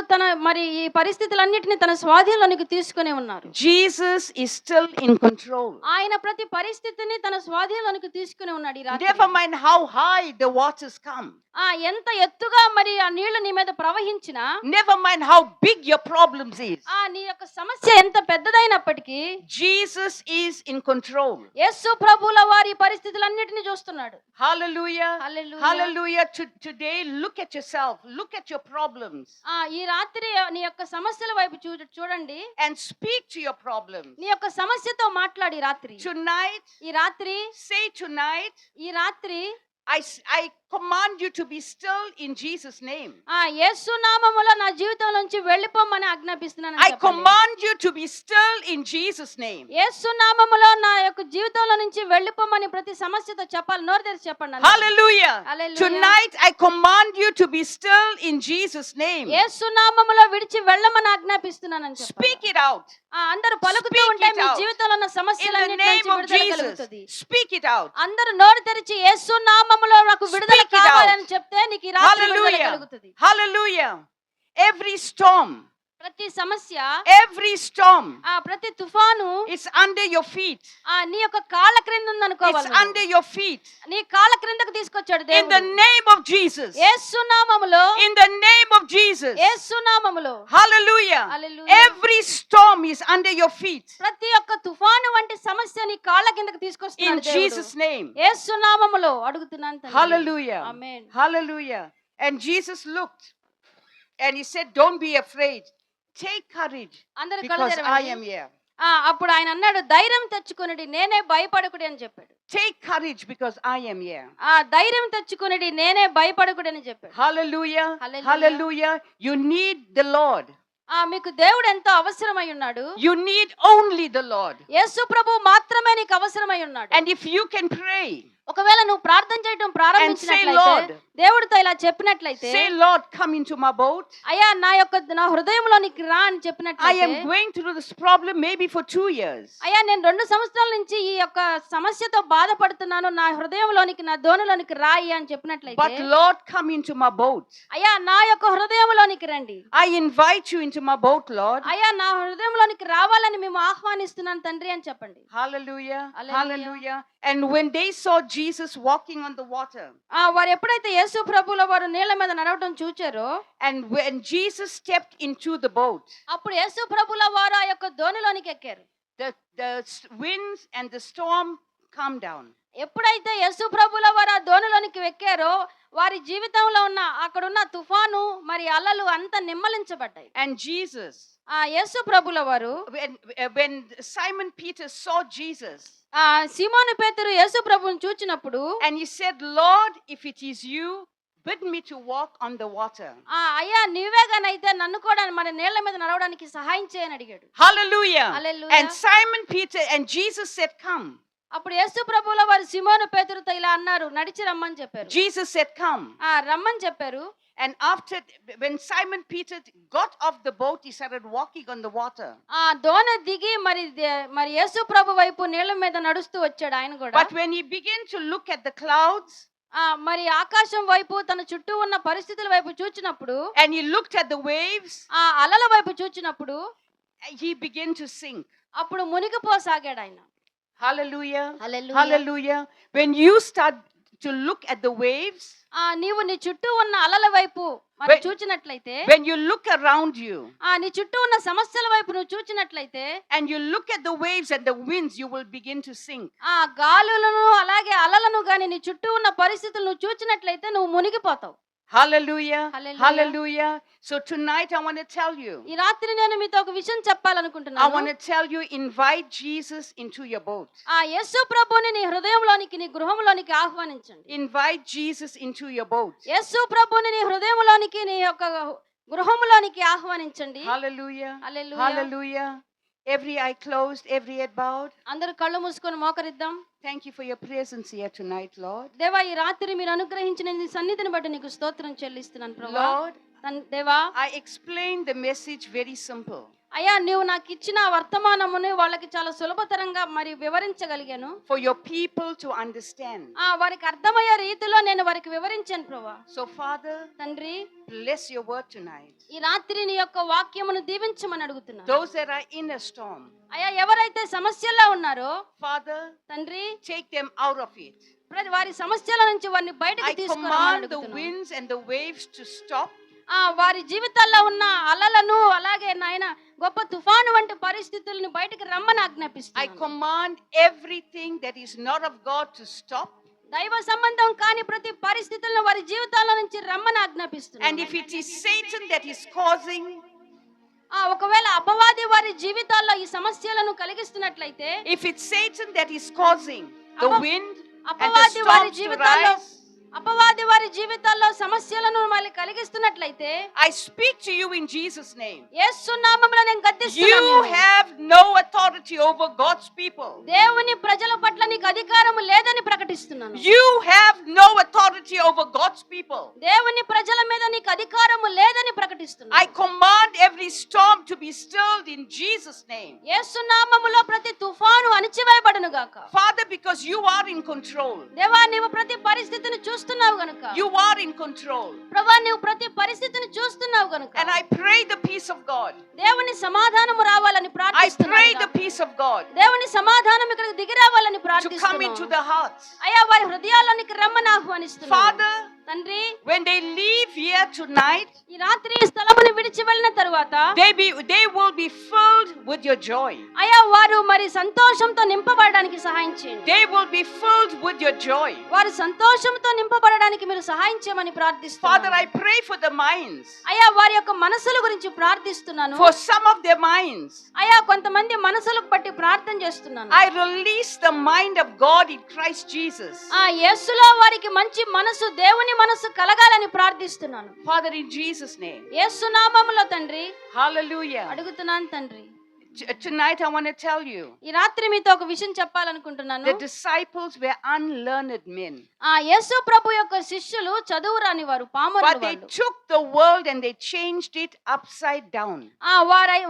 మరి ఈ పరిస్థితులన్నిటిని తన స్వాధీనంలోనికి తీసుకుని ఉన్నారు. Jesus is still in control. ఆయన ప్రతి పరిస్థితిని తన స్వాధీనంలోనికి తీసుకుని ఉన్నాడు ఈ రాత్రి. Never mind how high the waters come. ఎంత ఎత్తుగా మరి ఆ నీళ్లు నీ మీద ప్రవహించినా, Never mind how big your problems is. నీ యొక్క సమస్య ఎంత పెద్దదైనప్పటికీ Jesus is in control. యేసు ప్రభువుల వారి పరిస్థితులన్నిటిని చూస్తున్నాడు. Hallelujah. Hallelujah. Hallelujah. Today, look at yourself. Look at your problems. ఈ రాత్రి నీ యొక్క సమస్యల వైపు చూడండి. And speak to your problems. నీ యొక్క సమస్యతో మాట్లాడి రాత్రి. Tonight, ఈ రాత్రి say tonight, ఈ రాత్రి I command you to be still in Jesus' name. యేసు నామములో నా జీవితం నుంచి వెళ్ళిపోమని ఆజ్ఞాపిస్తున్నాను. I command you to be still in Jesus' name. యేసు నామములో నా యొక్క జీవితంలో నుంచి వెళ్ళిపోమని ప్రతి సమస్యతో చెప్పాలి. నోరు తెరిచి చెప్పండి. Hallelujah. Hallelujah. Tonight I command you to be still in Jesus' name. యేసు నామములో విడిచి వెళ్ళమని ఆజ్ఞాపిస్తున్నానని చెప్పండి. Speak it out. అందరూ పలుకుతూ Speak ఉంటే it మీ out. జీవితంలో ఉన్న In the సమస్యలన్నిటి name నుంచి of విడుదల Jesus. కలుగుతుంది. Speak it out. అందరూ నోరు తెరిచి యేసు నామములో నాకు విడుదల Speak it out. కావాలని చెప్తే నీకు ఈ రాత్రి విడుదల Hallelujah. కలుగుతుంది. Hallelujah. Every storm, ప్రతి సమస్య, every storm ప్రతి తుఫాను is under your feet. నీ యొక్క కాళ్ళ క్రింద ఉంది It's అనుకోవాలి. under your feet. నీ కాళ్ళ క్రిందకు తీసుకొచ్చాడు In the దేవుడు. name of Jesus. యేసు నామములో, In the name of Jesus. యేసు నామములో. Hallelujah. Hallelujah. Every storm is under your feet. ప్రతి ఒక్క తుఫాను వంటి సమస్య నీ కాళ్ళ కిందకు In తీసుకొస్తున్నాడు దేవుడు. Jesus' name. యేసు నామములో అడుగుతున్నాను తండ్రి. Hallelujah. Amen. Hallelujah. And Jesus looked and he said, don't be afraid. Take courage అందరూ కళ్ళు because I తెరవండి. am here. అప్పుడు ఆయన అన్నాడు, ధైర్యం తెచ్చుకొనిడి, నేనే భయపడకుడి అని చెప్పాడు. Take courage because I am here. ధైర్యం తెచ్చుకొనిడి, నేనే భయపడకుడి అని చెప్పాడు. Hallelujah. Hallelujah. Hallelujah. You need the Lord. మీకు దేవుడు ఎంతో అవసరమై ఉన్నాడు. You need only the Lord. యేసు ప్రభు మాత్రమే నీకు అవసరమై ఉన్నాడు. And if you can pray, ఒకవేళ నువ్వు ప్రార్థన చేయడం ప్రారంభించినట్లయితే, Lord. దేవుడితో ఇలా చెప్పినట్లయితే, say, Lord, come into my boat. అయ్యా నా హృదయంలోనికి రా అని I చెప్పినట్లయితే, am going through this problem maybe for 2 years. అయ్యా నేను 2 సంవత్సరాల నుంచి ఈ యొక్క సమస్యతో బాధపడుతున్నాను, నా హృదయంలోనికి, నా దోణిలోనికి రాయి అని చెప్పినట్లయితే, But Lord, come into my boat. అయ్యా నా యొక్క హృదయంలోనికి రండి. I invite you into my boat, Lord. అయ్యా నా హృదయంలోనికి రావాలని మేము ఆహ్వానిస్తున్నాను తండ్రి అని చెప్పండి. Hallelujah. Hallelujah. Hallelujah. And when they saw Jesus walking on the water, వారు ఎప్పుడైతే యేసు ప్రభువుల వారు నీళ్ళ మీద నడవడం చూచారో, and when Jesus stepped into the boat, అప్పుడు యేసు ప్రభువుల వారు ఆ యొక్క దోణిలోనికి ఎక్కారు. the winds and the storm calmed down. ఎప్పుడైతే యేసు ప్రభువుల వారు ఆ దోణిలోనికి ఎక్కారో, వారి జీవితంలో ఉన్న అక్కడున్న తుఫాను మరి అలలు అంతా నిమ్మలించబడ్డాయి. And Jesus, యేసు ప్రభువుల వారు, when Simon Peter saw Jesus, సీమోను పేతురు యేసు ప్రభువుని చూచినప్పుడు, and he said, Lord, if it is you, bid me to walk on the water. అయ్యా నీవేగానైతే నన్ను కూడా మన నీళ్ల మీద నడవడానికి సహాయం చేయని అడిగాడు. Hallelujah. Hallelujah. And Simon Peter and Jesus said, come. అప్పుడు యేసు ప్రభువుల వారు సీమోను పేతురుతో ఇలా అన్నారు, నడిచి రమ్మని చెప్పారు. Jesus said, come. రమ్మని చెప్పారు. And after, when Simon Peter got off the boat, he started walking on the water. దోణ దిగి మరి యేసు ప్రభు వైపు నీళ్ల మీద నడుస్తూ వచ్చాడు ఆయన కూడా. But when he began to look at the clouds, మరి ఆకాశం వైపు, తన చుట్టూ ఉన్న పరిస్థితుల వైపు చూచినప్పుడు, and he looked at the waves, అలల వైపు చూచినప్పుడు, he began to sink. అప్పుడు మునిగిపోసాగాడు ఆయన. Hallelujah. Hallelujah. Hallelujah. When you start to look at the waves, నీవు నీ చుట్టూ ఉన్న అలల వైపు మరి చూచినట్లయితే, when you look around you, నీ చుట్టూ ఉన్న సమస్యల వైపు నువ్వు చూచినట్లయితే, and you look at the waves and the winds, you will begin to sink. గాలులను అలాగే అలలను గాని నీ చుట్టూ ఉన్న పరిస్థితులు నువ్వు చూచినట్లయితే నువ్వు మునిగిపోతావు. Hallelujah. Hallelujah. Hallelujah. So tonight I want to tell you. ఈ రాత్రి నేను మీతో ఒక విషయం I చెప్పాలనుకుంటున్నాను. want to tell you, invite Jesus into your boat. ఆ యేసు ప్రభువుని నీ హృదయంలోనికి నీ గృహంలోనికి ఆహ్వానించండి. Invite Jesus into your boat. యేసు ప్రభువుని నీ హృదయంలోనికి నీ యొక్క గృహంలోనికి ఆహ్వానించండి. Hallelujah. Hallelujah. Hallelujah. Every eye closed, every head bowed. అందరూ కళ్ళు మూసుకొని మోకరిద్దాం. Thank you for your presence here tonight, Lord. దేవా ఈ రాత్రి మీరు అనుగ్రహించిన నీ సన్నిధిని బట్టి నీకు స్తోత్రం చెల్లిస్తున్నాను ప్రభువా. Lord, దేవా I explained the message very simple. అయ్యా నీవు నాకు ఇచ్చిన వర్తమానముని వాళ్ళకి చాలా సులభతరంగా మరి వివరించగలిగాను. For your people to understand. వారికి అర్థమయ్యే రీతిలో నేను వారికి వివరించాను ప్రభువా. So Father, తండ్రి bless your word tonight. ఈ రాత్రి నీ యొక్క వాక్యమును దీవించమని అడుగుతున్నాను. Those that are in a storm, అయ్యా ఎవరైతే సమస్యల్లో ఉన్నారో Father, తండ్రి take them out of it. వారి సమస్యల నుంచి వారిని బయటకు I తీసుకురామని command the అడుగుతున్నాను. winds and the waves to stop. వారి జీవితాల్లో ఉన్న అలలను అలాగే నాయన గొప్ప తుఫాను వంటి పరిస్థితులను బయటకు రమ్మని I ఆజ్ఞాపిస్తున్నాను. command everything that is not of God to stop. దైవ సంబంధం కాని ప్రతి పరిస్థితులను వారి జీవితాల నుంచి రమ్మని ఆజ్ఞాపిస్తున్నాను. And if it is Satan that is causing, ఒకవేళ అపవాది వారి జీవితాల్లో ఈ సమస్యలను కలిగిస్తున్నట్లయితే, if it's Satan that is causing the wind and the అపవాది వారి storms to జీవితాల్లో rise, అపవాది వారి జీవితాల్లో సమస్యలను మళ్ళీ కలిగిస్తున్నట్లయితే I speak to you in Jesus' name. యేసు నామములో నేను గద్దిస్తున్నాను. You నిన్ను. have no authority over God's people. దేవుని ప్రజల పట్ల నీకు అధికారం లేదని ప్రకటిస్తున్నాను. You have no authority over God's people. దేవుని ప్రజల మీద నీకు అధికారం లేదని ప్రకటిస్తున్నాను. I command every storm to be stilled in Jesus' name. యేసు నామములో ప్రతి తుఫాను అణిచివేయబడును గాక. Father, because you are in control. దేవా నీవు ప్రతి పరిస్థితిని చూస్తున్నావు గనుక, You are in control. ప్రభువా నీవు ప్రతి పరిస్థితిని చూస్తున్నావు గనుక, And I pray the peace of God. దేవుని సమాధానము రావాలని I ప్రార్థిస్తున్నాను. pray the peace of God దేవుని సమాధానం ఇక్కడికి దిగి రావాలని to come into ప్రార్థిస్తున్నాను. the hearts. అయ్యా వారి హృదయాల్లోనికి రమ్మని ఆహ్వానిస్తున్నాను. Father, తండ్రి when they leave here tonight, ఈ రాత్రి ఈ స్థలమును విడిచి వెళ్ళిన తరువాత they will be filled with your joy. అయ్యా వారు మరి సంతోషంతో నింపబడడానికి సహాయం చేయండి. They will be filled with your joy. వారు సంతోషంతో నింపబడడానికి మీరు సహాయం చేయమని Father, ప్రార్థిస్తున్నాను. I pray for the minds. అయ్యా వారి యొక్క మనసుల గురించి ప్రార్థిస్తున్నాను. For some of their minds, అయ్యా కొంతమంది మనసులకు బట్టి ప్రార్థన చేస్తున్నాను. I release the mind of God in Christ Jesus. యేసులో వారికి మంచి మనసు, దేవుని మనసు కలగాలని ప్రార్థిస్తున్నాను. Father, in Jesus' name. యేసు నామములో తండ్రి Hallelujah. అడుగుతున్నాను తండ్రి. Tonight I want to tell you, ఈ రాత్రి మీతో ఒక విషయం చెప్పాలనుకుంటున్నాను. the disciples were unlearned men. యేసు ప్రభు యొక్క శిష్యులు చదువు రాని వారు, పామరులు But they వాళ్ళు. took the world and they changed it upside down.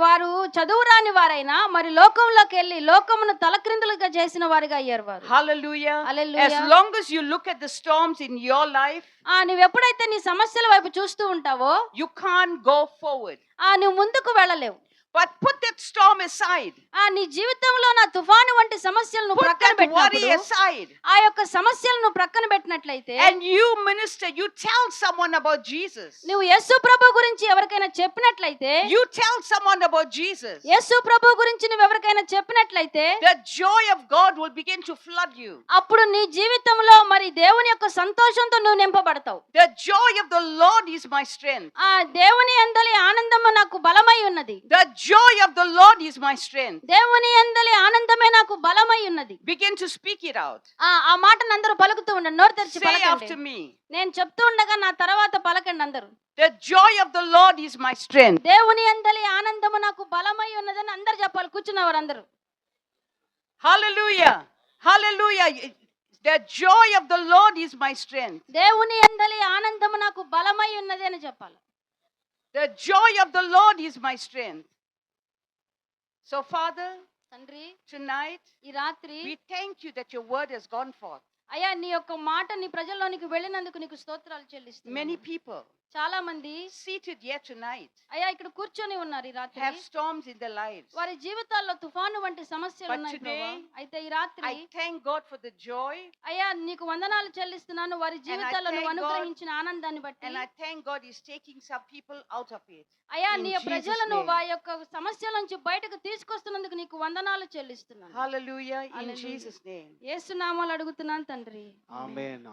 వారు చదువు రాని వారైనా మరి లోకంలోకి వెళ్ళి లోకమును తలక్రిందులుగా చేసిన వారిగా అయ్యారు వారు. Hallelujah. Hallelujah. As long as you look at the storms in your life, నువ్వు ఎప్పుడైతే నీ సమస్యల వైపు చూస్తూ ఉంటావో you can't go forward. నువ్వు ముందుకు వెళ్ళలేవు. But put that storm aside. నీ జీవితంలో నా తుఫాను వంటి సమస్యలను Put ప్రక్కన that worry పెట్టినప్పుడు, aside. ఆ యొక్క సమస్యలను ప్రక్కన పెట్టినట్లయితే, And you minister, you tell someone about Jesus. నువ్వు యేసు ప్రభు గురించి ఎవరికైనా చెప్పినట్లయితే, You tell someone about Jesus. యేసు ప్రభు గురించి నువ్వు ఎవరికైనా చెప్పినట్లయితే, The joy of God will begin to flood you. అప్పుడు నీ జీవితంలో మరి దేవుని యొక్క సంతోషంతో నువ్వు నింపబడతావు. The joy of the Lord is my strength. దేవుని యందలి ఆనందము నాకు బలమై ఉన్నది. The joy of the Lord is my strength. దేవుని యందలి ఆనందమే నాకు బలమై ఉన్నది. Begin to speak it out. ఆ మాటను అందరూ పలుకుతూ ఉండండి. నోరు తెరిచి Say పలకండి. after me. నేను చెప్తూ ఉండగా నా తర్వాత పలకండి అందరూ. The joy of the Lord is my strength. దేవుని యందలి ఆనందము నాకు బలమై ఉన్నదని అందరూ చెప్పాలి. కూర్చున్నవారు అందరూ. Hallelujah. Hallelujah. The joy of the Lord is my strength. దేవుని యందలి ఆనందము నాకు బలమై ఉన్నది అని చెప్పాలి. The joy of the Lord is my strength. So Father, తండ్రి tonight ఈ రాత్రి we thank you that your word has gone forth. అయ్యా నీ యొక్క మాట నీ ప్రజల్లోనికి వెళ్ళినందుకు నీకు స్తోత్రాలు చెల్లిస్తున్నాను. Many people చాలా మంది seated here tonight అయ్యా ఇక్కడ కూర్చొని ఉన్నారు ఈ రాత్రి. have storms in their lives. వారి జీవితాల్లో తుఫాను వంటి సమస్యలు But ఉన్నాయి today, ప్రభువా. అయితే ఈ రాత్రి I thank God for the joy, అయ్యా నీకు వందనాలు చెల్లిస్తున్నాను వారి జీవితాల్లో నువ్వు thank God, అనుగ్రహించిన ఆనందాన్ని బట్టి. and I thank God is taking some people out of it. అయ్యా in నీ Jesus' ప్రజలను name. వారి యొక్క సమస్యల నుంచి బయటకు తీసుకొస్తున్నందుకు నీకు వందనాలు చెల్లిస్తున్నాను. Hallelujah. In Hallelujah. Jesus' name. యేసు నామములో అడుగుతున్నాను తండ్రి. ఆమేన్.